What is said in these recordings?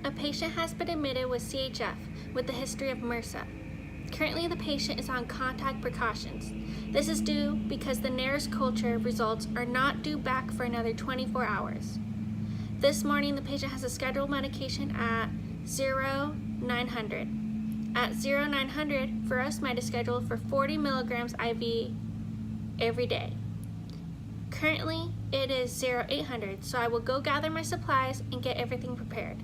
A patient has been admitted with CHF with a history of MRSA. Currently, the patient is on contact precautions. This is due because the NARS culture results are not due back for another 24 hours. This morning, the patient has a scheduled medication at 0900. At 0900, furosemide is scheduled for 40 milligrams IV every day. Currently, it is 0800, so I will go gather my supplies and get everything prepared.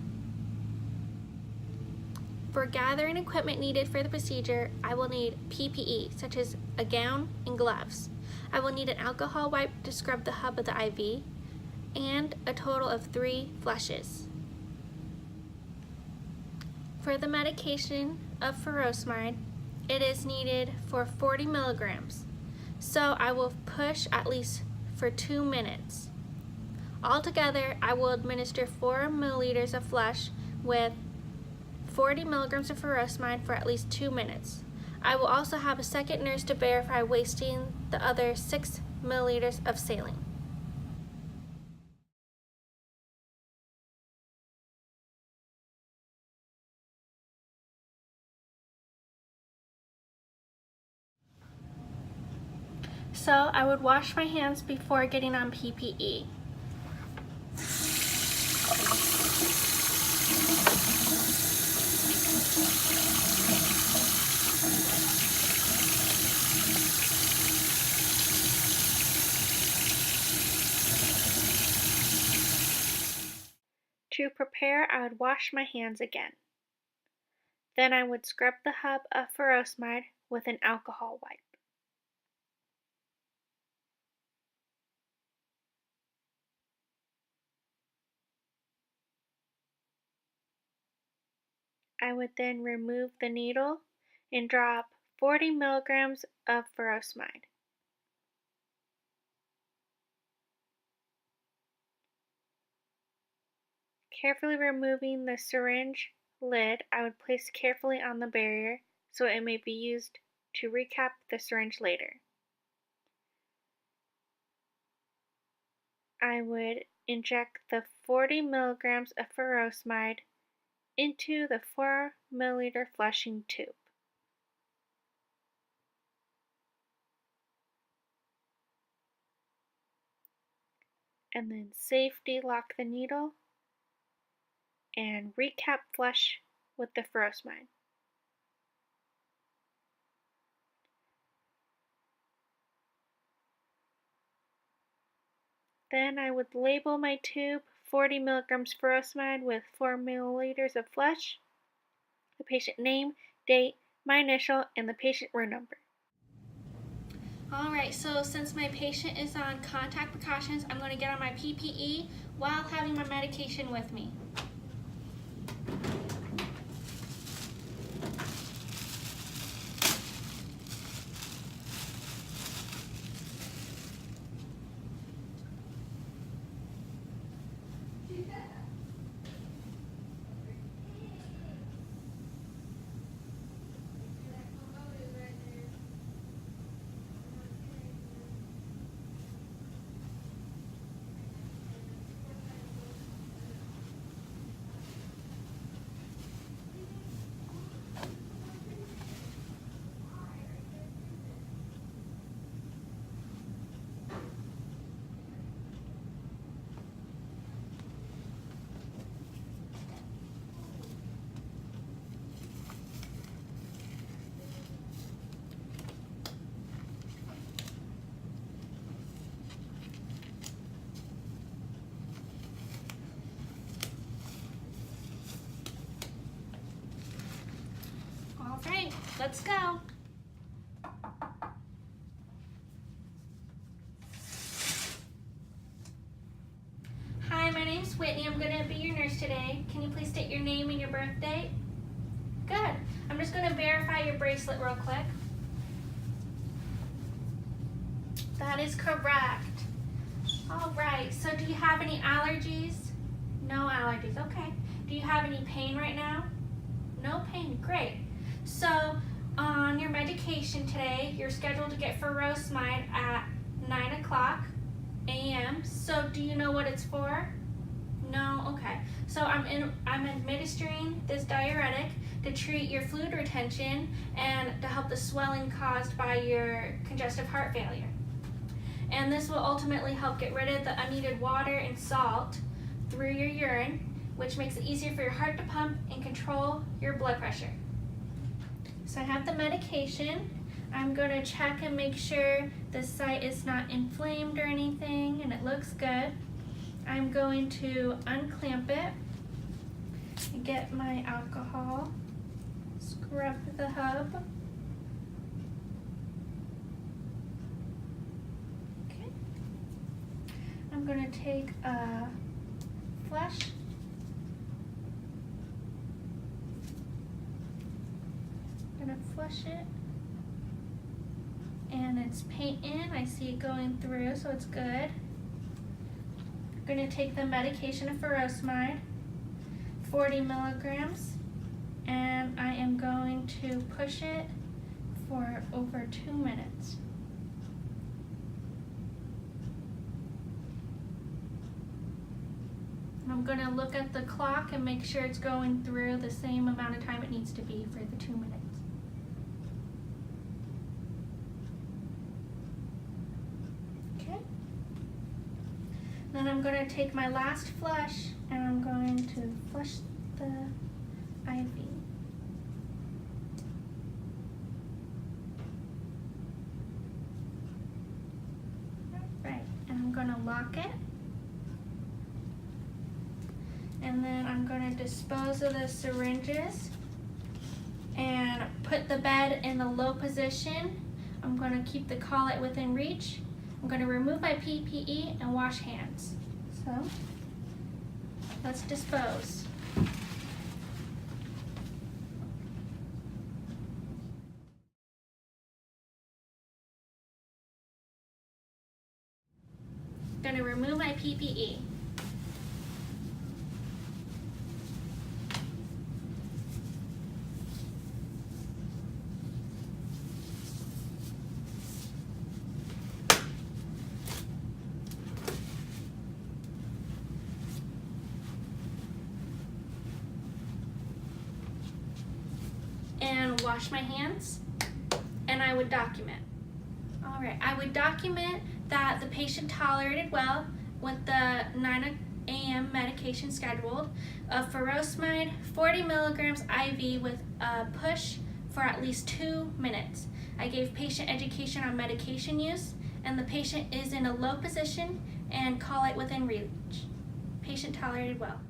For gathering equipment needed for the procedure, I will need PPE, such as a gown and gloves. I will need an alcohol wipe to scrub the hub of the IV, and a total of 3 flushes. For the medication of furosemide, it is needed for 40 milligrams, so I will push at least for 2 minutes. Altogether, I will administer 4 milliliters of flush with 40 milligrams of furosemide for at least 2 minutes. I will also have a second nurse to verify wasting the other 6 milliliters of saline. So I would wash my hands before getting on PPE. To prepare, I would wash my hands again. Then I would scrub the hub of furosemide with an alcohol wipe. I would then remove the needle and drop 40 milligrams of furosemide. Carefully removing the syringe lid, I would place carefully on the barrier so it may be used to recap the syringe later. I would inject the 40 milligrams of furosemide into the 4 milliliter flushing tube. And then safety lock the needle and recap flush with the furosemide. Then I would label my tube 40 milligrams furosemide with 4 milliliters of flush, the patient name, date, my initial, and the patient room number. Alright, so since my patient is on contact precautions, I'm going to get on my PPE while having my medication with me. Alright, let's go. Hi, my name's Whitney. I'm going to be your nurse today. Can you please state your name and your birth date? Good. I'm just going to verify your bracelet real quick. That is correct. Alright, so do you have any allergies? No allergies, okay. Do you have any pain right now? No pain, great. So on your medication today, you're scheduled to get furosemide at 9 o'clock a.m. So do you know what it's for? No? Okay. So I'm administering this diuretic to treat your fluid retention and to help the swelling caused by your congestive heart failure. And this will ultimately help get rid of the unneeded water and salt through your urine, which makes it easier for your heart to pump and control your blood pressure. So I have the medication. I'm going to check and make sure the site is not inflamed or anything, and it looks good. I'm going to unclamp it and get my alcohol, scrub the hub. Okay. I'm going to take a flush. I'm going to flush it. And it's painting. I see it going through, so it's good. I'm going to take the medication of furosemide, 40 milligrams, and I am going to push it for over 2 minutes. I'm going to look at the clock and make sure it's going through the same amount of time it needs to be for the 2 minutes. Okay. Then I'm going to take my last flush and I'm going to flush the IV. Right, and I'm going to lock it. And then I'm going to dispose of the syringes and put the bed in the low position. I'm going to keep the collet within reach. I'm going to remove my PPE and wash hands. So let's dispose. I'm going to remove my PPE. And wash my hands, and I would document. All right, I would document that the patient tolerated well with the 9 a.m. medication scheduled of furosemide, 40 milligrams IV with a push for at least 2 minutes. I gave patient education on medication use, and the patient is in a low position and collet within reach. Patient tolerated well.